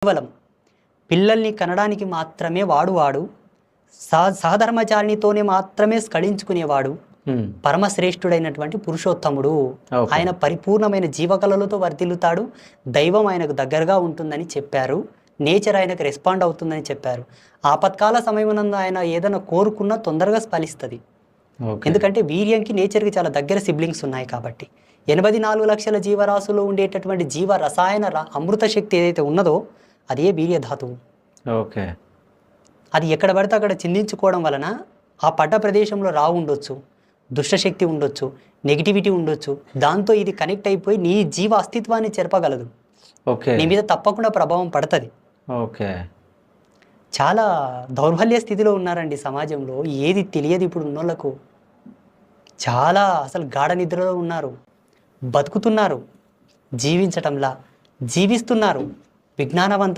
కేవలం పిల్లల్ని కనడానికి మాత్రమే వాడు సహధర్మచారిణితోనే మాత్రమే స్కళించుకునేవాడు పరమశ్రేష్ఠుడైనటువంటి పురుషోత్తముడు. ఆయన పరిపూర్ణమైన జీవకళలతో వర్ధిల్లుతాడు. దైవం ఆయనకు దగ్గరగా ఉంటుందని చెప్పారు. నేచర్ ఆయనకు రెస్పాండ్ అవుతుందని చెప్పారు. ఆపత్కాల సమయమునందు ఆయన ఏదైనా కోరుకున్నా తొందరగా స్పలిస్తుంది. ఎందుకంటే వీర్యంకి నేచర్కి చాలా దగ్గర సిబ్లింగ్స్ ఉన్నాయి కాబట్టి. 84 లక్షల జీవరాశులు ఉండేటటువంటి జీవ రసాయన అమృత శక్తి ఏదైతే ఉన్నదో అదే వీర్యధాతువు. ఓకే, అది ఎక్కడ పడితే అక్కడ చిందించుకోవడం వలన ఆ పడ్డ ప్రదేశంలో రావు ఉండొచ్చు, దుష్టశక్తి ఉండొచ్చు, నెగిటివిటీ ఉండొచ్చు. దాంతో ఇది కనెక్ట్ అయిపోయి నీ జీవ అస్తిత్వాన్ని చెరపగలదు. ఓకే, నీ మీద తప్పకుండా ప్రభావం పడుతుంది. ఓకే, చాలా దౌర్బల్య స్థితిలో ఉన్నారండి సమాజంలో. ఏది తెలియదు ఇప్పుడు ఉన్నోళ్ళకు. చాలా అసలు గాఢ నిద్రలో ఉన్నారు. బతుకుతున్నారు, జీవించటంలా జీవిస్తున్నారు, విజ్ఞానవంత